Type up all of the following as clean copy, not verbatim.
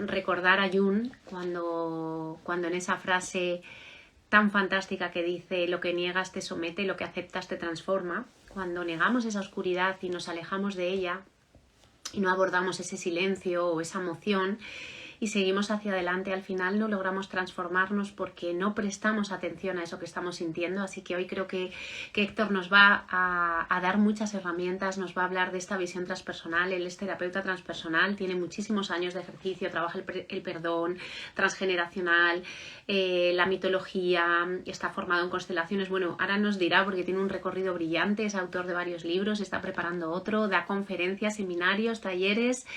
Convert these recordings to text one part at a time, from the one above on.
recordar a Jung cuando en esa frase tan fantástica que dice: lo que niegas te somete, lo que aceptas te transforma. Cuando negamos esa oscuridad y nos alejamos de ella y no abordamos ese silencio o esa emoción y seguimos hacia adelante, al final no logramos transformarnos porque no prestamos atención a eso que estamos sintiendo. Así que hoy creo que Héctor nos va a dar muchas herramientas, nos va a hablar de esta visión transpersonal. Él es terapeuta transpersonal, tiene muchísimos años de ejercicio, trabaja el perdón transgeneracional, la mitología, está formado en constelaciones. Bueno, ahora nos dirá porque tiene un recorrido brillante, es autor de varios libros, está preparando otro, da conferencias, seminarios, talleres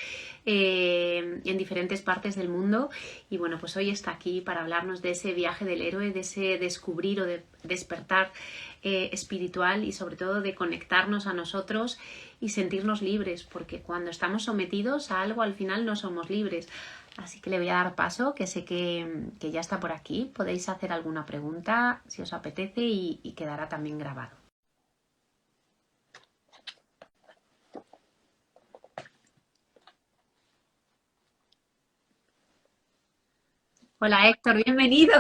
en diferentes partes del mundo. Y bueno, pues hoy está aquí para hablarnos de ese viaje del héroe, de ese descubrir o de despertar espiritual, y sobre todo de conectarnos a nosotros y sentirnos libres, porque cuando estamos sometidos a algo al final no somos libres. Así que le voy a dar paso, que sé que ya está por aquí. Podéis hacer alguna pregunta si os apetece y quedará también grabado. Hola Héctor, bienvenido.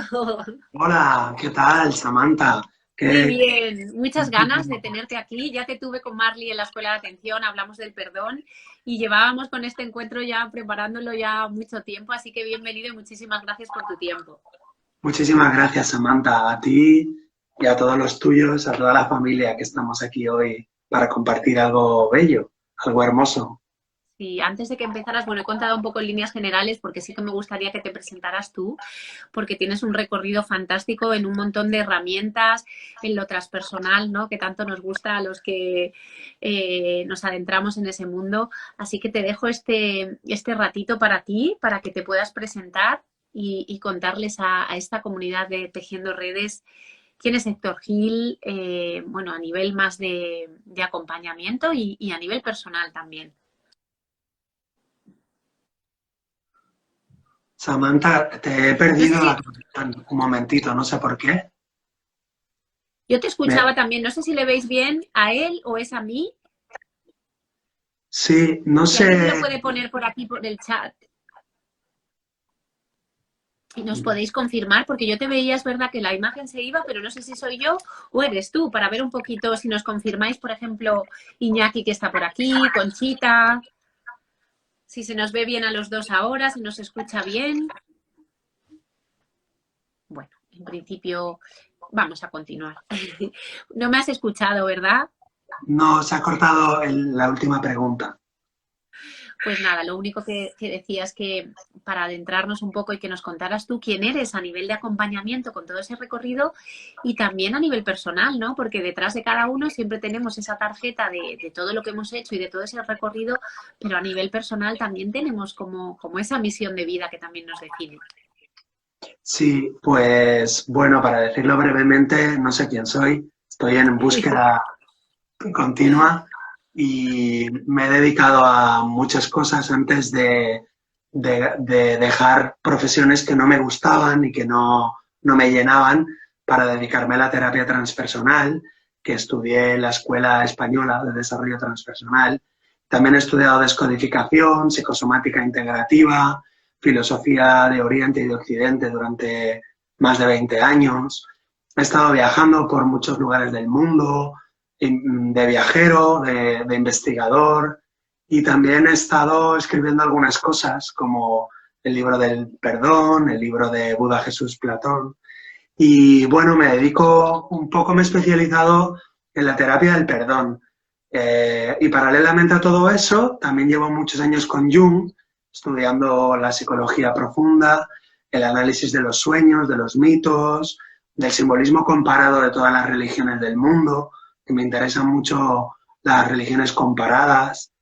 Hola, ¿qué tal, Samantha? Muy ¿Qué... bien, muchas ganas de tenerte aquí. Ya te tuve con Marley en la escuela de atención, hablamos del perdón y llevábamos con este encuentro ya preparándolo ya mucho tiempo, así que bienvenido y muchísimas gracias por tu tiempo. Muchísimas gracias, Samantha, a ti y a todos los tuyos, a toda la familia que estamos aquí hoy para compartir algo bello, algo hermoso. Y antes de que empezaras, bueno, he contado un poco en líneas generales porque sí que me gustaría que te presentaras tú, porque tienes un recorrido fantástico en un montón de herramientas, en lo transpersonal, ¿no? Que tanto nos gusta a los que nos adentramos en ese mundo. Así que te dejo este ratito para ti, para que te puedas presentar y contarles a esta comunidad de Tejiendo Redes quién es Héctor Gil, bueno, a nivel más de acompañamiento y a nivel personal también. Samantha, te he No sé perdido si la conexión un momentito, no sé por qué. yo te Me- escuchaba también, no sé si le veis bien a él o es a mí. Sí, no Si alguien me lo sé. puede poner por aquí, por el chat, y nos podéis confirmar, porque yo te veía, es verdad que la imagen se iba, pero no sé si soy yo o eres tú, para ver un poquito si nos confirmáis, por ejemplo, Iñaki que está por aquí, Conchita, si se nos ve bien a los dos ahora, si nos escucha bien. Bueno, en principio vamos a continuar. No me has escuchado, ¿verdad? No, se ha cortado la última pregunta. Pues nada, lo único que decía es que para adentrarnos un poco y que nos contaras tú quién eres a nivel de acompañamiento con todo ese recorrido y también a nivel personal, ¿no? Porque detrás de cada uno siempre tenemos esa tarjeta de todo lo que hemos hecho y de todo ese recorrido, pero a nivel personal también tenemos como esa misión de vida que también nos define. Sí, pues bueno, para decirlo brevemente, no sé quién soy, estoy en búsqueda continua y me he dedicado a muchas cosas antes de dejar profesiones que no me gustaban y que no me llenaban para dedicarme a la terapia transpersonal, que estudié en la Escuela Española de Desarrollo Transpersonal. También he estudiado descodificación, psicosomática integrativa, filosofía de Oriente y de Occidente durante más de 20 años. He estado viajando por muchos lugares del mundo, de viajero, de investigador, y también he estado escribiendo algunas cosas como el libro del perdón, el libro de Buda, Jesús, Platón. Y bueno, me dedico un poco, me he especializado en la terapia del perdón. Y paralelamente a todo eso, también llevo muchos años con Jung, estudiando la psicología profunda, el análisis de los sueños, de los mitos, del simbolismo comparado de todas las religiones del mundo, que me interesan mucho las religiones comparadas.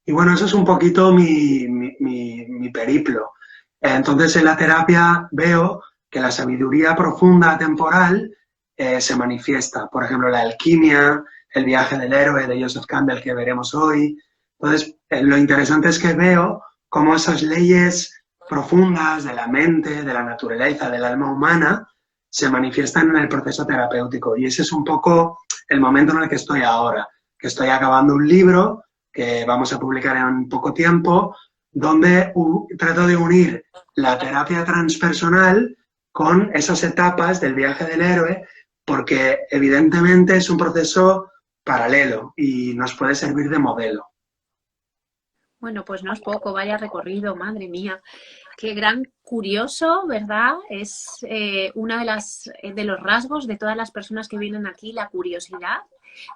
Y bueno, eso es un poquito mi periplo. Entonces, en la terapia veo que la sabiduría profunda temporal se manifiesta. Por ejemplo, la alquimia, el viaje del héroe de Joseph Campbell que veremos hoy. Entonces, lo interesante es que veo cómo esas leyes profundas de la mente, de la naturaleza, del alma humana, se manifiestan en el proceso terapéutico. Y ese es un poco el momento en el que estoy ahora, que estoy acabando un libro que vamos a publicar en poco tiempo, donde trato de unir la terapia transpersonal con esas etapas del viaje del héroe, porque evidentemente es un proceso paralelo y nos puede servir de modelo. Bueno, pues no es poco, vaya recorrido, madre mía. Qué gran curioso, ¿verdad? Es una de los rasgos de todas las personas que vienen aquí, la curiosidad,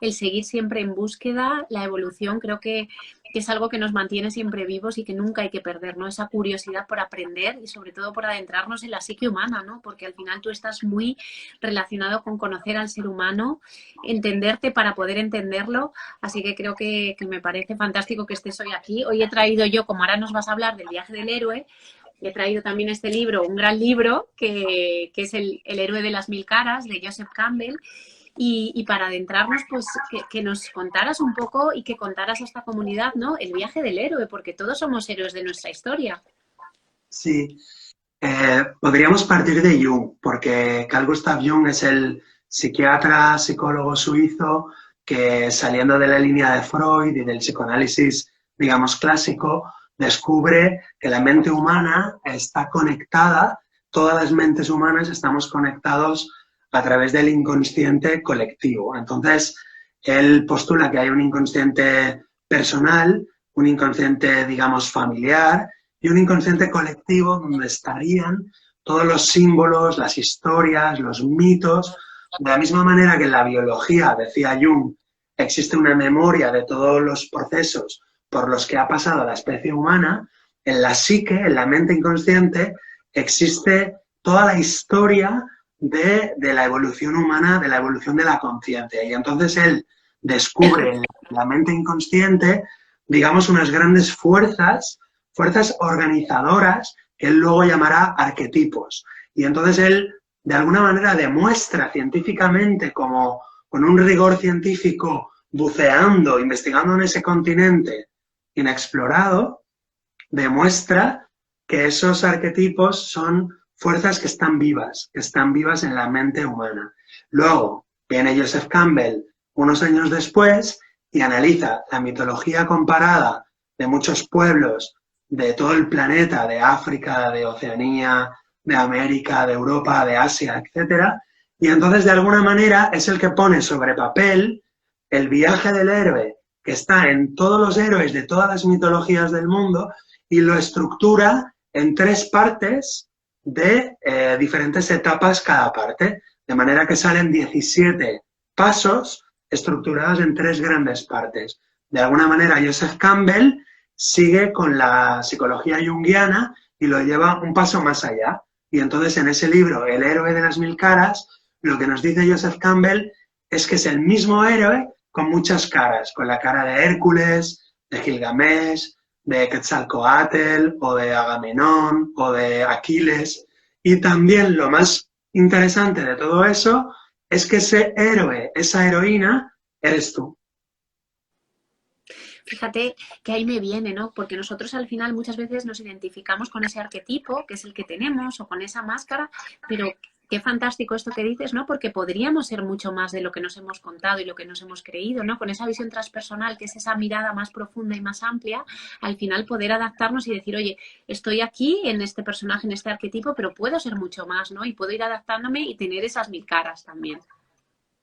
el seguir siempre en búsqueda, la evolución, creo que es algo que nos mantiene siempre vivos y que nunca hay que perder, ¿no? Esa curiosidad por aprender y sobre todo por adentrarnos en la psique humana, ¿no? Porque al final tú estás muy relacionado con conocer al ser humano, entenderte para poder entenderlo, así que creo que me parece fantástico que estés hoy aquí. Hoy he traído yo, como ahora nos vas a hablar del viaje del héroe, he traído también este libro, un gran libro, que es el héroe de las mil caras, de Joseph Campbell, y para adentrarnos, pues que nos contaras un poco y que contaras a esta comunidad, ¿no? El viaje del héroe, porque todos somos héroes de nuestra historia. Sí, podríamos partir de Jung, porque Carl Gustav Jung es el psiquiatra, psicólogo suizo que, saliendo de la línea de Freud y del psicoanálisis, digamos, clásico, descubre que la mente humana está conectada, todas las mentes humanas estamos conectados a través del inconsciente colectivo. Entonces, él postula que hay un inconsciente personal, un inconsciente, digamos, familiar, y un inconsciente colectivo donde estarían todos los símbolos, las historias, los mitos. De la misma manera que en la biología, decía Jung, existe una memoria de todos los procesos por los que ha pasado la especie humana, en la psique, en la mente inconsciente, existe toda la historia de la evolución humana, de la evolución de la conciencia. Y entonces él descubre en la mente inconsciente, digamos, unas grandes fuerzas organizadoras que él luego llamará arquetipos. Y entonces él, de alguna manera, demuestra científicamente, como con un rigor científico, buceando, investigando en ese continente inexplorado, demuestra que esos arquetipos son fuerzas que están vivas en la mente humana. Luego viene Joseph Campbell unos años después y analiza la mitología comparada de muchos pueblos de todo el planeta, de África, de Oceanía, de América, de Europa, de Asia, etcétera, y entonces de alguna manera es el que pone sobre papel el viaje del héroe que está en todos los héroes de todas las mitologías del mundo y lo estructura en 3 partes de diferentes etapas cada parte, de manera que salen 17 pasos estructurados en 3 grandes partes. De alguna manera Joseph Campbell sigue con la psicología junguiana y lo lleva un paso más allá. Y entonces en ese libro, El héroe de las mil caras, lo que nos dice Joseph Campbell es que es el mismo héroe con muchas caras, con la cara de Hércules, de Gilgamesh, de Quetzalcóatl o de Agamenón o de Aquiles. Y también lo más interesante de todo eso es que ese héroe, esa heroína, eres tú. Fíjate que ahí me viene, ¿no? Porque nosotros al final muchas veces nos identificamos con ese arquetipo, que es el que tenemos, o con esa máscara, pero qué fantástico esto que dices, ¿no? Porque podríamos ser mucho más de lo que nos hemos contado y lo que nos hemos creído, ¿no? Con esa visión transpersonal, que es esa mirada más profunda y más amplia, al final poder adaptarnos y decir, oye, estoy aquí en este personaje, en este arquetipo, pero puedo ser mucho más, ¿no? Y puedo ir adaptándome y tener esas mil caras también.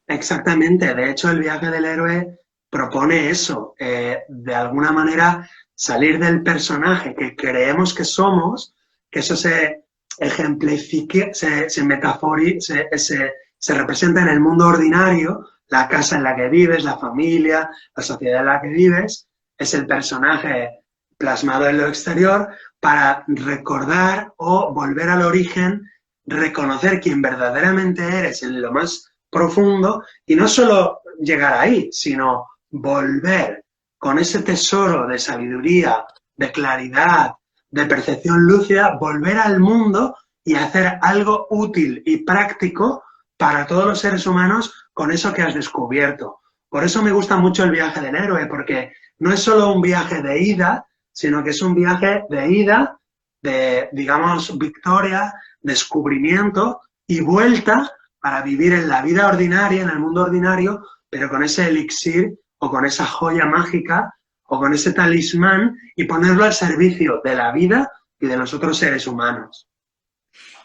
Exactamente, de hecho el viaje del héroe propone eso, de alguna manera salir del personaje que creemos que somos, que eso se ejemplifique, se representa en el mundo ordinario, la casa en la que vives, la familia, la sociedad en la que vives, es el personaje plasmado en lo exterior para recordar o volver al origen, reconocer quién verdaderamente eres en lo más profundo y no solo llegar ahí, sino volver con ese tesoro de sabiduría, de claridad, de percepción lúcida, volver al mundo y hacer algo útil y práctico para todos los seres humanos con eso que has descubierto. Por eso me gusta mucho el viaje del héroe, porque no es solo un viaje de ida, sino que es un viaje de ida, de, digamos, victoria, descubrimiento y vuelta para vivir en la vida ordinaria, en el mundo ordinario, pero con ese elixir o con esa joya mágica o con ese talismán y ponerlo al servicio de la vida y de los otros seres humanos.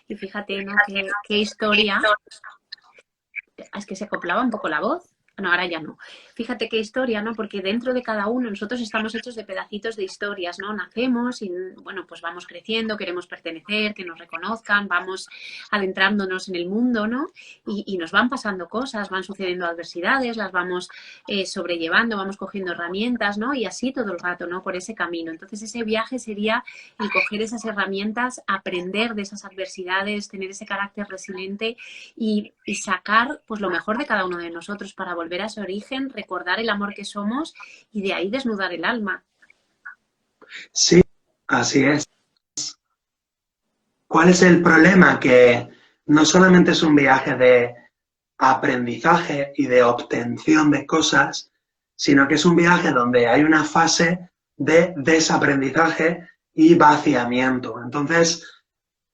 Y fíjate, ¿no? Qué historia. Es que se acoplaba un poco la voz. No, ahora ya no. Fíjate qué historia, ¿no? Porque dentro de cada uno nosotros estamos hechos de pedacitos de historias, ¿no? Nacemos y, bueno, pues vamos creciendo, queremos pertenecer, que nos reconozcan, vamos adentrándonos en el mundo, ¿no? Y nos van pasando cosas, van sucediendo adversidades, las vamos sobrellevando, vamos cogiendo herramientas, ¿no? Y así todo el rato, ¿no? Por ese camino. Entonces ese viaje sería el coger esas herramientas, aprender de esas adversidades, tener ese carácter resiliente y sacar pues lo mejor de cada uno de nosotros para volver a ese origen, recordar el amor que somos y de ahí desnudar el alma. Sí, así es. ¿Cuál es el problema? Que no solamente es un viaje de aprendizaje y de obtención de cosas, sino que es un viaje donde hay una fase de desaprendizaje y vaciamiento. Entonces,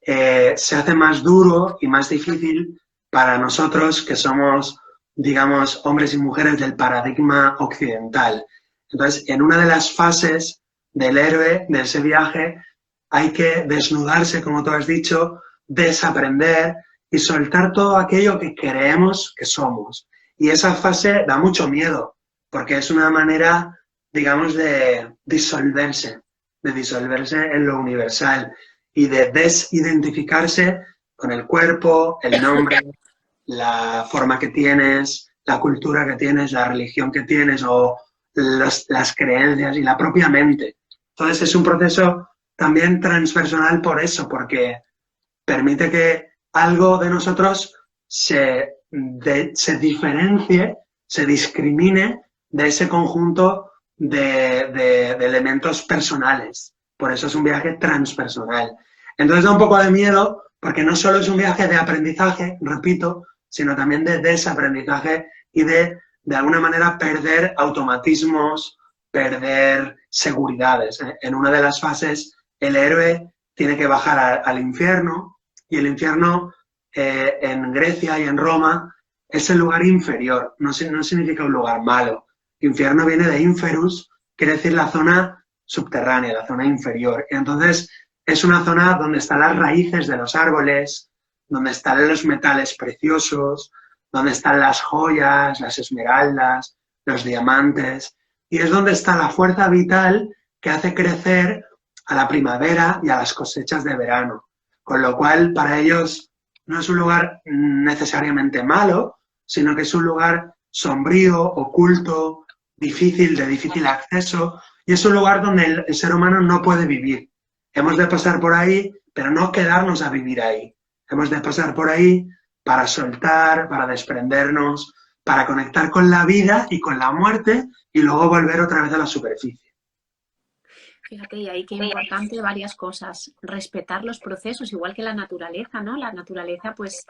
se hace más duro y más difícil para nosotros que somos, digamos, hombres y mujeres del paradigma occidental. Entonces, en una de las fases del héroe, de ese viaje, hay que desnudarse, como tú has dicho, desaprender y soltar todo aquello que creemos que somos. Y esa fase da mucho miedo, porque es una manera, digamos, de disolverse en lo universal y de desidentificarse con el cuerpo, el nombre, la forma que tienes, la cultura que tienes, la religión que tienes o las creencias y la propia mente. Entonces es un proceso también transpersonal por eso, porque permite que algo de nosotros se diferencie, se discrimine de ese conjunto de elementos personales. Por eso es un viaje transpersonal. Entonces da un poco de miedo porque no solo es un viaje de aprendizaje, repito, sino también de desaprendizaje y de alguna manera perder automatismos, perder seguridades. En una de las fases el héroe tiene que bajar al infierno y el infierno en Grecia y en Roma es el lugar inferior, no significa un lugar malo. Infierno viene de inferus, quiere decir la zona subterránea, la zona inferior. Entonces es una zona donde están las raíces de los árboles, donde están los metales preciosos, donde están las joyas, las esmeraldas, los diamantes, y es donde está la fuerza vital que hace crecer a la primavera y a las cosechas de verano. Con lo cual, para ellos no es un lugar necesariamente malo, sino que es un lugar sombrío, oculto, difícil, de difícil acceso, y es un lugar donde el ser humano no puede vivir. Hemos de pasar por ahí, pero no quedarnos a vivir ahí. Hemos de pasar por ahí para soltar, para desprendernos, para conectar con la vida y con la muerte y luego volver otra vez a la superficie. Fíjate, y ahí qué importante varias cosas. Respetar los procesos, igual que la naturaleza, ¿no? La naturaleza pues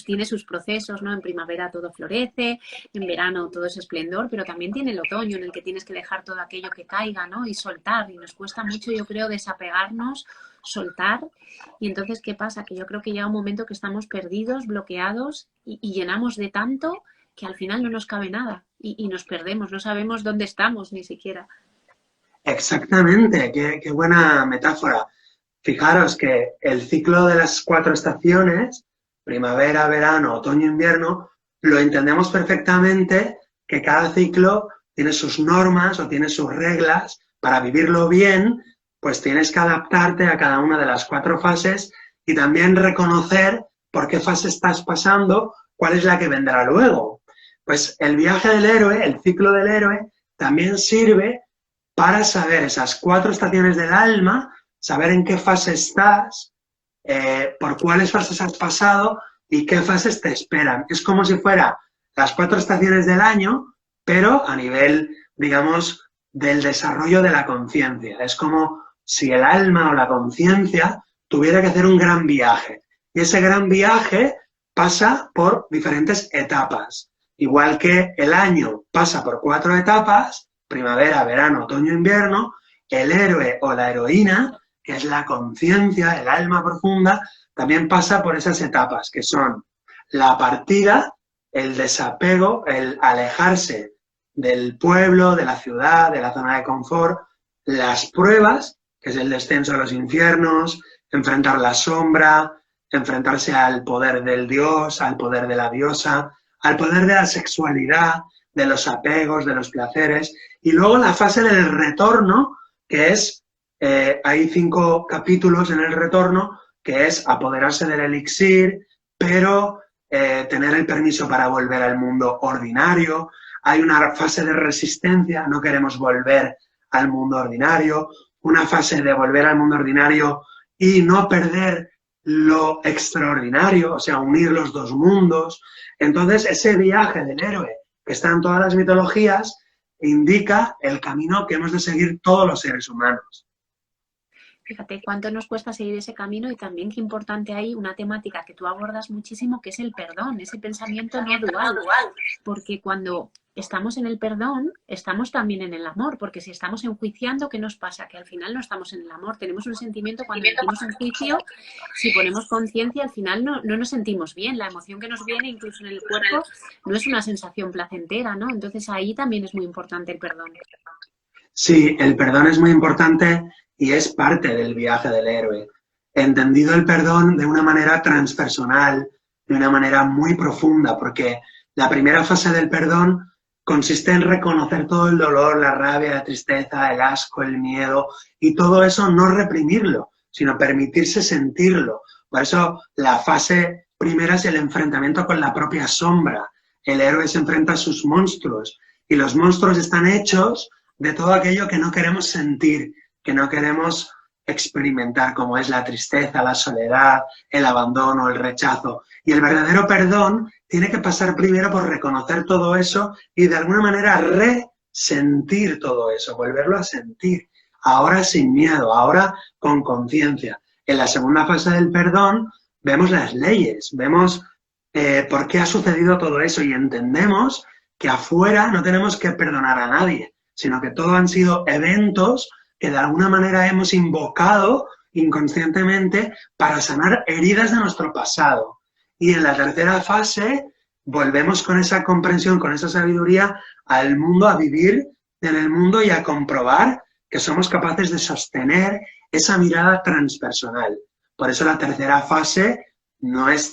tiene sus procesos, ¿no? En primavera todo florece, en verano todo es esplendor, pero también tiene el otoño en el que tienes que dejar todo aquello que caiga, ¿no? Y soltar. Y nos cuesta mucho, yo creo, desapegarnos, soltar. Y entonces, ¿qué pasa? Que yo creo que llega un momento que estamos perdidos, bloqueados y llenamos de tanto que al final no nos cabe nada y nos perdemos, no sabemos dónde estamos ni siquiera. Exactamente, qué buena metáfora. Fijaros que el ciclo de las 4 estaciones, primavera, verano, otoño, invierno, lo entendemos perfectamente que cada ciclo tiene sus normas o tiene sus reglas. Para vivirlo bien, pues tienes que adaptarte a cada una de las 4 fases y también reconocer por qué fase estás pasando, cuál es la que vendrá luego. Pues el viaje del héroe, el ciclo del héroe, también sirve para saber esas 4 estaciones del alma, saber en qué fase estás, por cuáles fases has pasado y qué fases te esperan. Es como si fuera las 4 estaciones del año, pero a nivel, digamos, del desarrollo de la conciencia. Es como si el alma o la conciencia tuviera que hacer un gran viaje. Y ese gran viaje pasa por diferentes etapas. Igual que el año pasa por 4 etapas, primavera, verano, otoño, invierno, el héroe o la heroína, que es la conciencia, el alma profunda, también pasa por esas etapas, que son la partida, el desapego, el alejarse del pueblo, de la ciudad, de la zona de confort, las pruebas, que es el descenso a los infiernos, enfrentar la sombra, enfrentarse al poder del dios, al poder de la diosa, al poder de la sexualidad, de los apegos, de los placeres, y luego la fase del retorno, que es, hay 5 capítulos en el retorno, que es apoderarse del elixir, pero tener el permiso para volver al mundo ordinario. Hay una fase de resistencia, no queremos volver al mundo ordinario, una fase de volver al mundo ordinario y no perder lo extraordinario, o sea, unir los dos mundos. Entonces, ese viaje del héroe que está en todas las mitologías indica el camino que hemos de seguir todos los seres humanos. Fíjate cuánto nos cuesta seguir ese camino y también qué importante hay una temática que tú abordas muchísimo, que es el perdón, ese pensamiento no dual, porque cuando estamos en el perdón, estamos también en el amor, porque si estamos enjuiciando, ¿qué nos pasa? Que al final no estamos en el amor, tenemos un sentimiento cuando sentimos en juicio, si ponemos conciencia, al final no nos sentimos bien, la emoción que nos viene incluso en el cuerpo no es una sensación placentera, ¿no? Entonces ahí también es muy importante el perdón. Sí, el perdón es muy importante y es parte del viaje del héroe. Entendido el perdón de una manera transpersonal, de una manera muy profunda, porque la primera fase del perdón consiste en reconocer todo el dolor, la rabia, la tristeza, el asco, el miedo, y todo eso no reprimirlo, sino permitirse sentirlo. Por eso la fase primera es el enfrentamiento con la propia sombra. El héroe se enfrenta a sus monstruos, y los monstruos están hechos de todo aquello que no queremos sentir, que no queremos experimentar, como es la tristeza, la soledad, el abandono, el rechazo. Y el verdadero perdón tiene que pasar primero por reconocer todo eso y de alguna manera resentir todo eso, volverlo a sentir. Ahora sin miedo, ahora con conciencia. En la segunda fase del perdón vemos las leyes, vemos por qué ha sucedido todo eso y entendemos que afuera no tenemos que perdonar a nadie, sino que todo han sido eventos que de alguna manera hemos invocado inconscientemente para sanar heridas de nuestro pasado. Y en la tercera fase volvemos con esa comprensión, con esa sabiduría al mundo, a vivir en el mundo y a comprobar que somos capaces de sostener esa mirada transpersonal. Por eso la tercera fase no es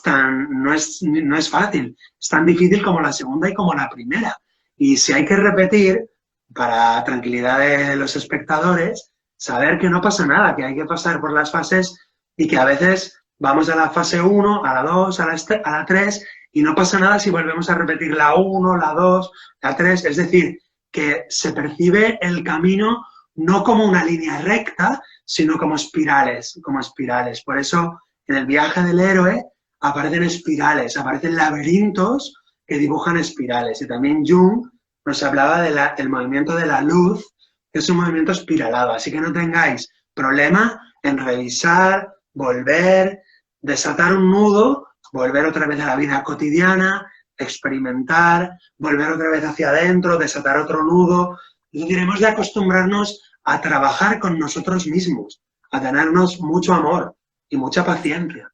fácil, es tan difícil como la segunda y como la primera. Y si hay que repetir, para tranquilidad de los espectadores, saber que no pasa nada, que hay que pasar por las fases y que a veces vamos a la fase 1, a la 2, a la 3 y no pasa nada si volvemos a repetir la 1, la 2, la 3. Es decir, que se percibe el camino no como una línea recta, sino como espirales, como espirales. Por eso, en el viaje del héroe aparecen espirales, aparecen laberintos que dibujan espirales. Y también Jung nos hablaba del movimiento de la luz, que es un movimiento espiralado. Así que no tengáis problema en revisar, volver, desatar un nudo, volver otra vez a la vida cotidiana, experimentar, volver otra vez hacia adentro, desatar otro nudo. Y diremos de acostumbrarnos a trabajar con nosotros mismos, a tenernos mucho amor y mucha paciencia.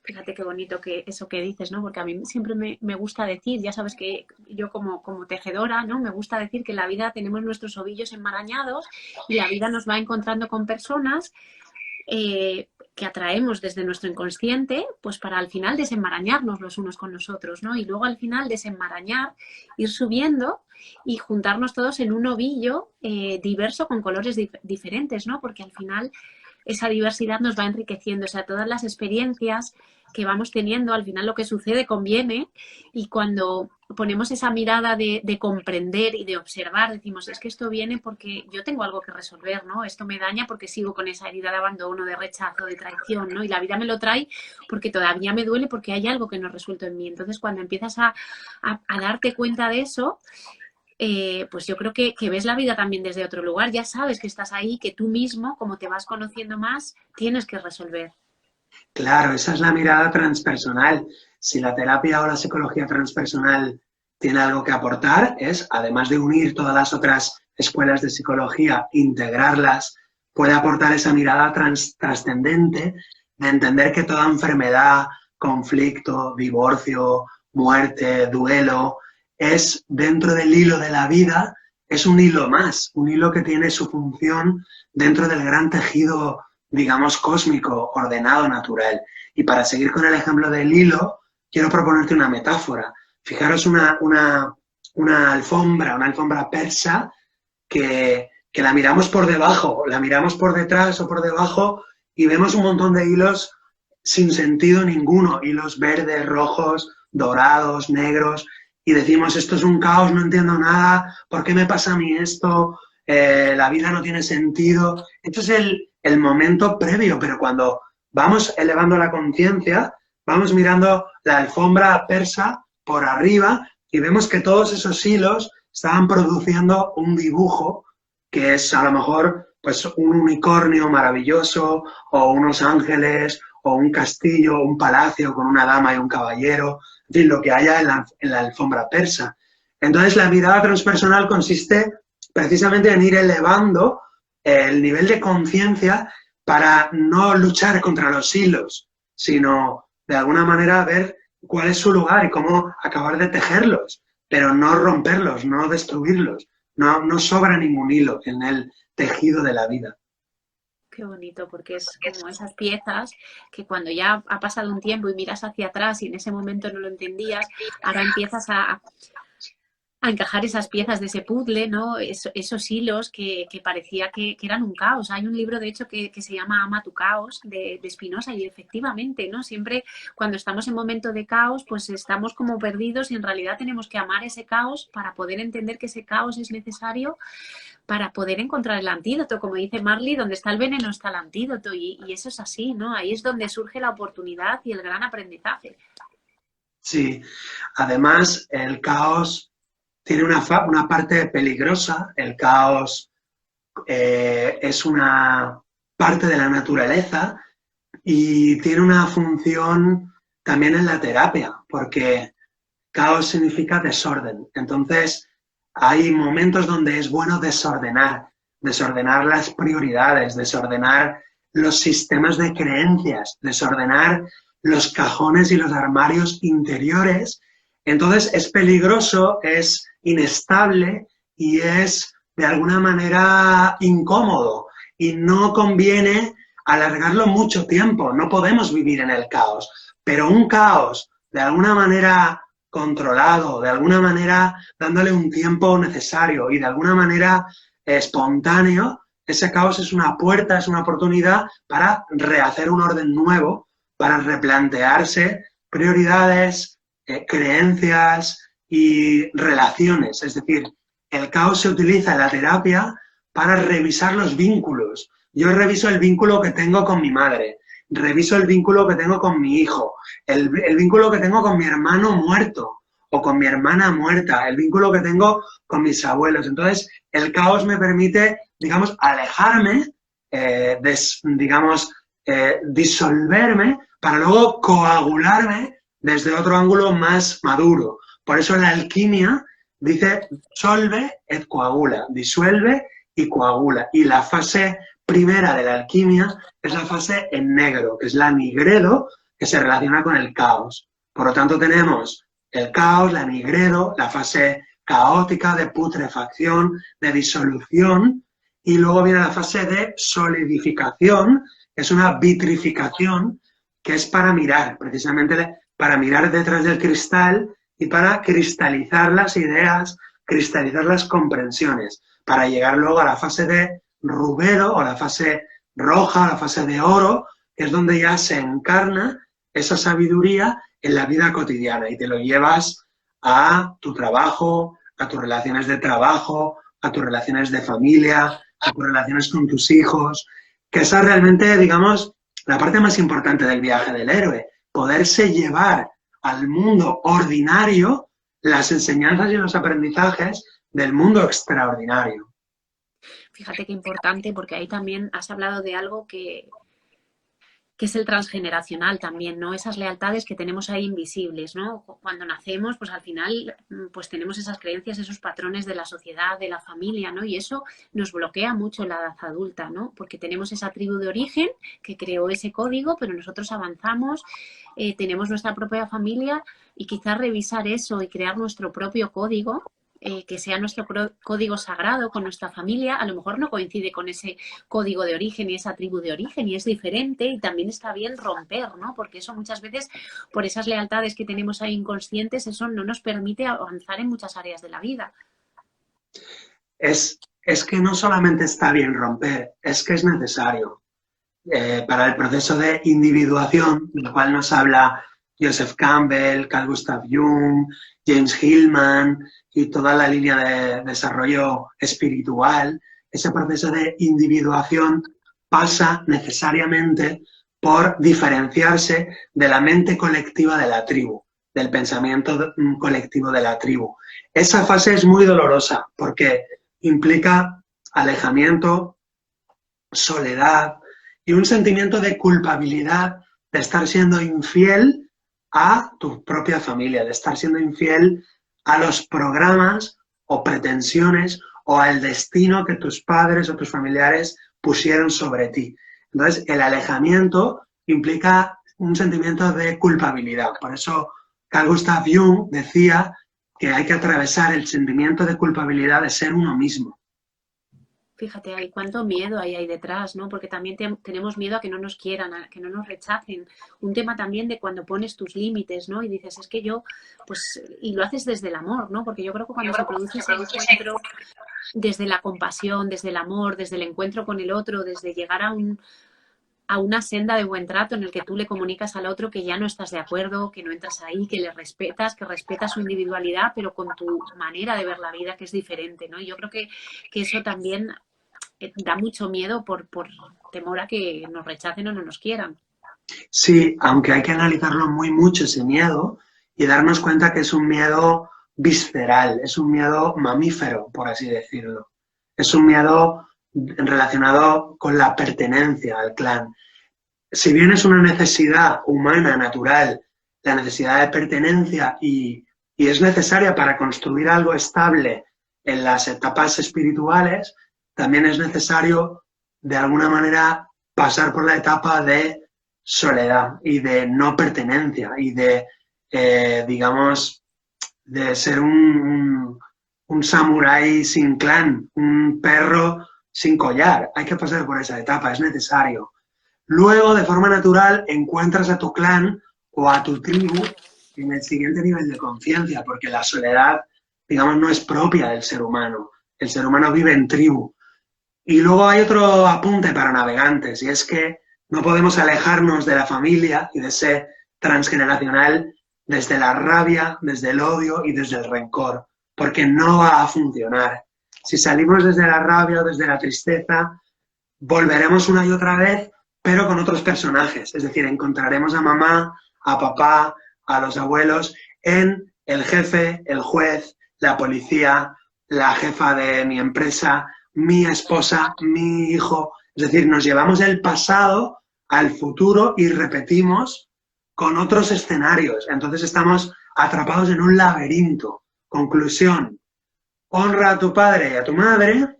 Fíjate qué bonito que eso que dices, ¿no? Porque a mí siempre me gusta decir, ya sabes que yo como tejedora, ¿no? Me gusta decir que en la vida tenemos nuestros ovillos enmarañados y la vida nos va encontrando con personas que atraemos desde nuestro inconsciente, pues para al final desenmarañarnos los unos con los otros, ¿no? Y luego al final desenmarañar, ir subiendo y juntarnos todos en un ovillo diverso con colores diferentes, ¿no? Porque al final esa diversidad nos va enriqueciendo, o sea, todas las experiencias que vamos teniendo, al final lo que sucede conviene y cuando ponemos esa mirada de comprender y de observar, decimos, es que esto viene porque yo tengo algo que resolver, ¿no? Esto me daña porque sigo con esa herida de abandono, de rechazo, de traición, ¿no? Y la vida me lo trae porque todavía me duele porque hay algo que no he resuelto en mí. Entonces, cuando empiezas a darte cuenta de eso, pues yo creo que ves la vida también desde otro lugar, ya sabes que estás ahí, que tú mismo, como te vas conociendo más, tienes que resolver. Claro, esa es la mirada transpersonal. Si la terapia o la psicología transpersonal tiene algo que aportar, es, además de unir todas las otras escuelas de psicología, integrarlas, puede aportar esa mirada trascendente de entender que toda enfermedad, conflicto, divorcio, muerte, duelo, es dentro del hilo de la vida, es un hilo más, un hilo que tiene su función dentro del gran tejido, digamos, cósmico, ordenado, natural. Y para seguir con el ejemplo del hilo, quiero proponerte una metáfora. Fijaros una alfombra persa que la miramos por debajo, la miramos por detrás o por debajo y vemos un montón de hilos sin sentido ninguno, hilos verdes, rojos, dorados, negros, y decimos, esto es un caos, no entiendo nada, ¿por qué me pasa a mí esto? La vida no tiene sentido. Esto es el momento previo, pero cuando vamos elevando la conciencia, vamos mirando la alfombra persa por arriba y vemos que todos esos hilos estaban produciendo un dibujo que es a lo mejor pues un unicornio maravilloso o unos ángeles o un castillo, un palacio con una dama y un caballero, en fin, lo que haya en la alfombra persa. Entonces la mirada transpersonal consiste precisamente en ir elevando el nivel de conciencia para no luchar contra los hilos, sino de alguna manera ver cuál es su lugar y cómo acabar de tejerlos, pero no romperlos, no destruirlos. No sobra ningún hilo en el tejido de la vida. Qué bonito, porque es como esas piezas que cuando ya ha pasado un tiempo y miras hacia atrás y en ese momento no lo entendías, ahora empiezas a encajar esas piezas de ese puzzle, ¿no? Esos hilos que parecía que eran un caos. Hay un libro, de hecho, que se llama Ama tu caos, de Spinoza, y efectivamente, ¿no? Siempre cuando estamos en momento de caos, pues estamos como perdidos y en realidad tenemos que amar ese caos para poder entender que ese caos es necesario para poder encontrar el antídoto. Como dice Marley, donde está el veneno está el antídoto, y eso es así, ¿no? Ahí es donde surge la oportunidad y el gran aprendizaje. Sí, además el caos tiene una parte peligrosa, el caos es una parte de la naturaleza y tiene una función también en la terapia, porque caos significa desorden. Entonces, hay momentos donde es bueno desordenar las prioridades, desordenar los sistemas de creencias, desordenar los cajones y los armarios interiores. Entonces, es peligroso, es inestable y es de alguna manera incómodo y no conviene alargarlo mucho tiempo. No podemos vivir en el caos, pero un caos de alguna manera controlado, de alguna manera dándole un tiempo necesario y de alguna manera espontáneo, ese caos es una puerta, es una oportunidad para rehacer un orden nuevo, para replantearse prioridades, creencias y relaciones. Es decir, el caos se utiliza en la terapia para revisar los vínculos. Yo reviso el vínculo que tengo con mi madre, reviso el vínculo que tengo con mi hijo, el vínculo que tengo con mi hermano muerto o con mi hermana muerta, el vínculo que tengo con mis abuelos. Entonces, el caos me permite, digamos, alejarme, digamos, disolverme para luego coagularme desde otro ángulo más maduro. Por eso la alquimia dice solve et coagula, disuelve y coagula. Y la fase primera de la alquimia es la fase en negro, que es la nigredo, que se relaciona con el caos. Por lo tanto, tenemos el caos, la nigredo, la fase caótica de putrefacción, de disolución, y luego viene la fase de solidificación, que es una vitrificación, que es para mirar, precisamente para mirar detrás del cristal y para cristalizar las ideas, cristalizar las comprensiones, para llegar luego a la fase de rubedo o la fase roja, la fase de oro, que es donde ya se encarna esa sabiduría en la vida cotidiana y te lo llevas a tu trabajo, a tus relaciones de trabajo, a tus relaciones de familia, a tus relaciones con tus hijos, que esa es realmente, digamos, la parte más importante del viaje del héroe, poderse llevar al mundo ordinario las enseñanzas y los aprendizajes del mundo extraordinario. Fíjate qué importante, porque ahí también has hablado de algo que es el transgeneracional también, ¿no? Esas lealtades que tenemos ahí invisibles, ¿no? Cuando nacemos, pues al final, pues tenemos esas creencias, esos patrones de la sociedad, de la familia, ¿no? Y eso nos bloquea mucho en la edad adulta, ¿no? Porque tenemos esa tribu de origen que creó ese código, pero nosotros avanzamos, tenemos nuestra propia familia y quizás revisar eso y crear nuestro propio código, que sea nuestro código sagrado con nuestra familia, a lo mejor no coincide con ese código de origen y esa tribu de origen y es diferente y también está bien romper, ¿no? Porque eso muchas veces, por esas lealtades que tenemos ahí inconscientes, eso no nos permite avanzar en muchas áreas de la vida. Es que no solamente está bien romper, es que es necesario. Para el proceso de individuación, del cual nos habla Joseph Campbell, Carl Gustav Jung, James Hillman y toda la línea de desarrollo espiritual, ese proceso de individuación pasa necesariamente por diferenciarse de la mente colectiva de la tribu, del pensamiento colectivo de la tribu. Esa fase es muy dolorosa porque implica alejamiento, soledad, y un sentimiento de culpabilidad de estar siendo infiel a tu propia familia, de estar siendo infiel a los programas o pretensiones o al destino que tus padres o tus familiares pusieron sobre ti. Entonces, el alejamiento implica un sentimiento de culpabilidad. Por eso, Carl Gustav Jung decía que hay que atravesar el sentimiento de culpabilidad de ser uno mismo. Fíjate, hay cuánto miedo hay detrás, ¿no? Porque también tenemos miedo a que no nos quieran, a que no nos rechacen. Un tema también de cuando pones tus límites, ¿no? Y dices, es que yo, pues, y lo haces desde el amor, ¿no? Porque yo creo que cuando se produce ese encuentro desde la compasión, desde el amor, desde el encuentro con el otro, desde llegar a una senda de buen trato en el que tú le comunicas al otro que ya no estás de acuerdo, que no entras ahí, que le respetas, que respetas su individualidad, pero con tu manera de ver la vida que es diferente, ¿no? Y yo creo que eso también da mucho miedo por temor a que nos rechacen o no nos quieran. Sí, aunque hay que analizarlo muy mucho ese miedo y darnos cuenta que es un miedo visceral, es un miedo mamífero, por así decirlo. Es un miedo relacionado con la pertenencia al clan. Si bien es una necesidad humana, natural, la necesidad de pertenencia y es necesaria para construir algo estable en las etapas espirituales, también es necesario, de alguna manera, pasar por la etapa de soledad y de no pertenencia y de, digamos, de ser un samurái sin clan, un perro sin collar. Hay que pasar por esa etapa, es necesario. Luego, de forma natural, encuentras a tu clan o a tu tribu en el siguiente nivel de conciencia, porque la soledad, digamos, no es propia del ser humano. El ser humano vive en tribu. Y luego hay otro apunte para navegantes, y es que no podemos alejarnos de la familia y de ese transgeneracional desde la rabia, desde el odio y desde el rencor, porque no va a funcionar. Si salimos desde la rabia o desde la tristeza, volveremos una y otra vez, pero con otros personajes. Es decir, encontraremos a mamá, a papá, a los abuelos en el jefe, el juez, la policía, la jefa de mi empresa, mi esposa, mi hijo. Es decir, nos llevamos el pasado al futuro y repetimos con otros escenarios. Entonces estamos atrapados en un laberinto. Conclusión, honra a tu padre y a tu madre,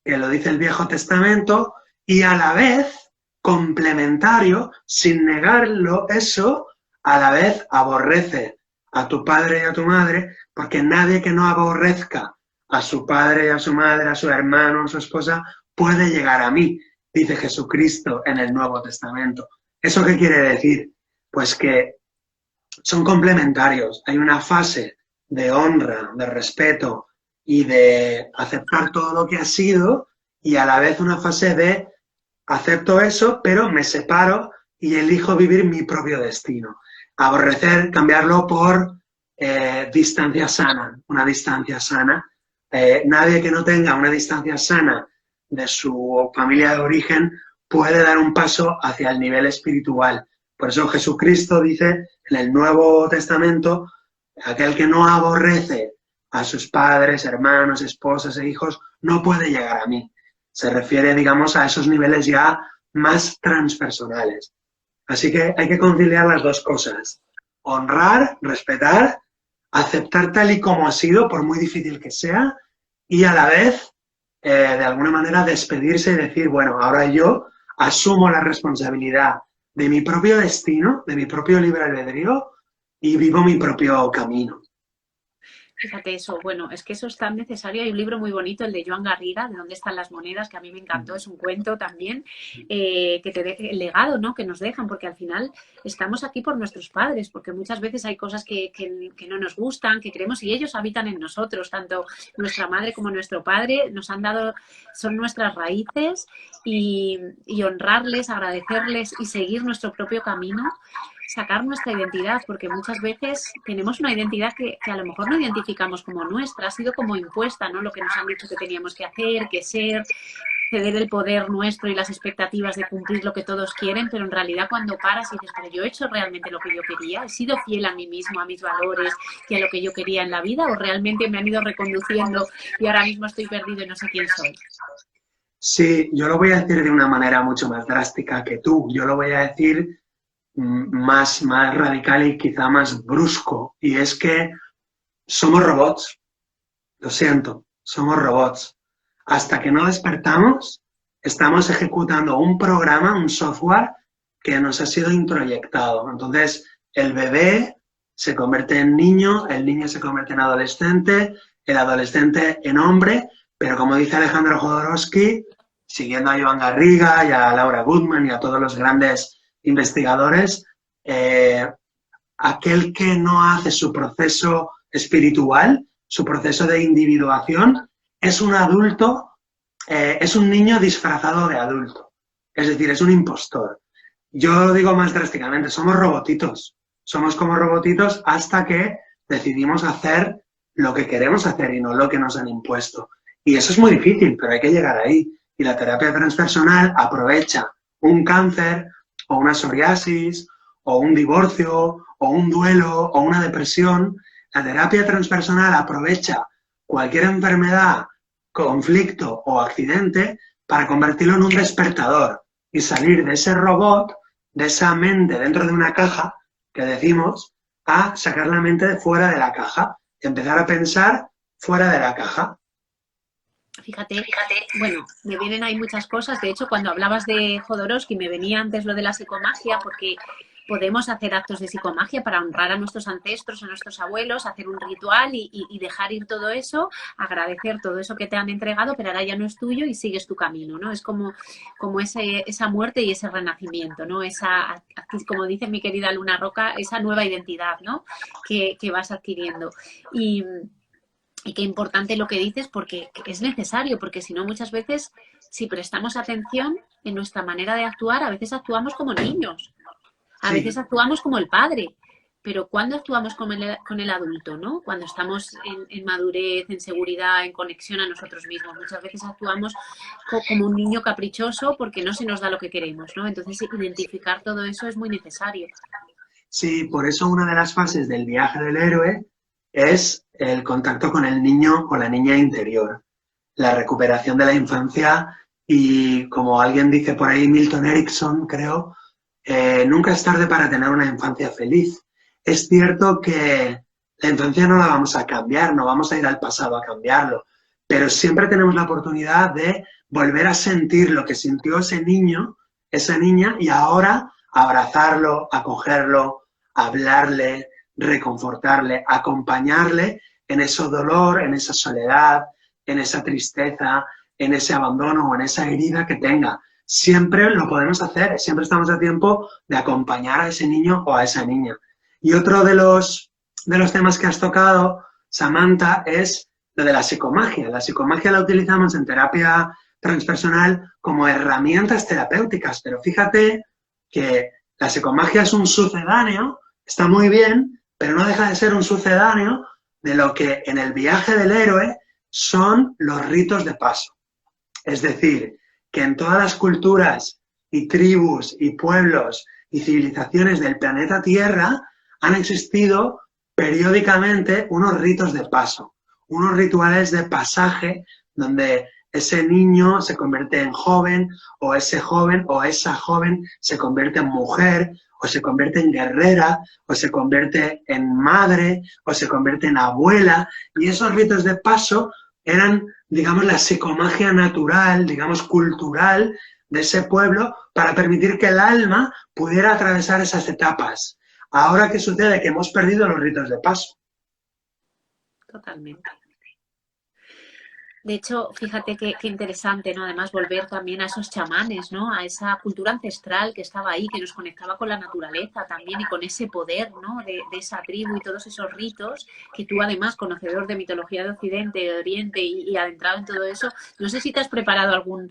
que lo dice el Viejo Testamento, y a la vez, complementario, sin negarlo eso, a la vez aborrece a tu padre y a tu madre, porque nadie que no aborrezca a su padre y a su madre, a su hermano, a su esposa, puede llegar a mí, dice Jesucristo en el Nuevo Testamento. ¿Eso qué quiere decir? Pues que son complementarios. Hay una fase de honra, de respeto y de aceptar todo lo que ha sido, y a la vez una fase de acepto eso, pero me separo y elijo vivir mi propio destino. Aborrecer, cambiarlo por distancia sana, una distancia sana. Nadie que no tenga una distancia sana de su familia de origen puede dar un paso hacia el nivel espiritual. Por eso Jesucristo dice en el Nuevo Testamento, aquel que no aborrece a sus padres, hermanos, esposas e hijos, no puede llegar a mí. Se refiere, digamos, a esos niveles ya más transpersonales. Así que hay que conciliar las dos cosas. Honrar, respetar, aceptar tal y como ha sido, por muy difícil que sea, y a la vez, de alguna manera, despedirse y decir, bueno, ahora yo asumo la responsabilidad de mi propio destino, de mi propio libre albedrío, y vivo mi propio camino. Fíjate eso, bueno, es que eso es tan necesario. Hay un libro muy bonito, el de Joan Garriga, de dónde están las monedas, que a mí me encantó, es un cuento también, que te deje el legado, ¿no? Que nos dejan, porque al final estamos aquí por nuestros padres, porque muchas veces hay cosas que no nos gustan, que creemos, y ellos habitan en nosotros, tanto nuestra madre como nuestro padre, nos han dado, son nuestras raíces, y honrarles, agradecerles y seguir nuestro propio camino, sacar nuestra identidad, porque muchas veces tenemos una identidad que a lo mejor no identificamos como nuestra, ha sido como impuesta, ¿no? Lo que nos han dicho que teníamos que hacer, que ser, ceder el poder nuestro y las expectativas de cumplir lo que todos quieren, pero en realidad cuando paras y dices, pero yo he hecho realmente lo que yo quería, he sido fiel a mí mismo, a mis valores y a lo que yo quería en la vida, o realmente me han ido reconduciendo y ahora mismo estoy perdido y no sé quién soy. Sí, yo lo voy a decir de una manera mucho más drástica que tú. Yo lo voy a decir más radical y quizá más brusco. Y es que somos robots. Lo siento, somos robots. Hasta que no despertamos, estamos ejecutando un programa, un software que nos ha sido introyectado. Entonces, el bebé se convierte en niño, el niño se convierte en adolescente, el adolescente en hombre, pero como dice Alejandro Jodorowsky, siguiendo a Joan Garriga y a Laura Goodman y a todos los grandes investigadores, aquel que no hace su proceso espiritual, su proceso de individuación, es un adulto, es un niño disfrazado de adulto. Es decir, es un impostor. Yo lo digo más drásticamente, somos robotitos. Somos como robotitos hasta que decidimos hacer lo que queremos hacer y no lo que nos han impuesto. Y eso es muy difícil, pero hay que llegar ahí. Y la terapia transpersonal aprovecha un cáncer o una psoriasis o un divorcio o un duelo o una depresión. La terapia transpersonal aprovecha cualquier enfermedad, conflicto o accidente para convertirlo en un despertador y salir de ese robot, de esa mente dentro de una caja que decimos, a sacar la mente de fuera de la caja y empezar a pensar fuera de la caja. Fíjate, bueno, me vienen ahí muchas cosas. De hecho, cuando hablabas de Jodorowsky, me venía antes lo de la psicomagia, porque podemos hacer actos de psicomagia para honrar a nuestros ancestros, a nuestros abuelos, hacer un ritual y dejar ir todo eso, agradecer todo eso que te han entregado, pero ahora ya no es tuyo y sigues tu camino, ¿no? Es como esa muerte y ese renacimiento, ¿no? Esa, como dice mi querida Luna Roca, esa nueva identidad, ¿no? Que vas adquiriendo. Y qué importante lo que dices, porque es necesario, porque si no muchas veces, si prestamos atención en nuestra manera de actuar, a veces actuamos como niños, a Sí, veces actuamos como el padre, pero ¿cuándo actuamos con el adulto, ¿no? Cuando estamos en madurez, en seguridad, en conexión a nosotros mismos. Muchas veces actuamos como un niño caprichoso porque no se nos da lo que queremos, ¿no? Entonces identificar todo eso es muy necesario. sí, por eso una de las fases del viaje del héroe es el contacto con el niño o la niña interior, la recuperación de la infancia y, como alguien dice por ahí, Milton Erickson, creo, nunca es tarde para tener una infancia feliz. Es cierto que la infancia no la vamos a cambiar, no vamos a ir al pasado a cambiarlo, pero siempre tenemos la oportunidad de volver a sentir lo que sintió ese niño, esa niña, y ahora abrazarlo, acogerlo, hablarle, reconfortarle, acompañarle en ese dolor, en esa soledad, en esa tristeza, en ese abandono o en esa herida que tenga. Siempre lo podemos hacer, siempre estamos a tiempo de acompañar a ese niño o a esa niña. Y otro de los temas que has tocado, Samantha, es lo de la psicomagia. La psicomagia la utilizamos en terapia transpersonal como herramientas terapéuticas, pero fíjate que la psicomagia es un sucedáneo, está muy bien, pero no deja de ser un sucedáneo de lo que en el viaje del héroe son los ritos de paso. Es decir, que en todas las culturas y tribus y pueblos y civilizaciones del planeta Tierra han existido periódicamente unos ritos de paso, unos rituales de pasaje donde ese niño se convierte en joven, o ese joven o esa joven se convierte en mujer, o se convierte en guerrera, o se convierte en madre, o se convierte en abuela, y esos ritos de paso eran, digamos, la psicomagia natural, digamos, cultural de ese pueblo para permitir que el alma pudiera atravesar esas etapas. Ahora, ¿qué sucede? Que hemos perdido los ritos de paso. Totalmente. De hecho, fíjate qué interesante, ¿no? Además, volver también a esos chamanes, ¿no? A esa cultura ancestral que estaba ahí, que nos conectaba con la naturaleza también y con ese poder, ¿no? De esa tribu y todos esos ritos que tú, además, conocedor de mitología de Occidente, de Oriente y adentrado en todo eso, no sé si te has preparado algún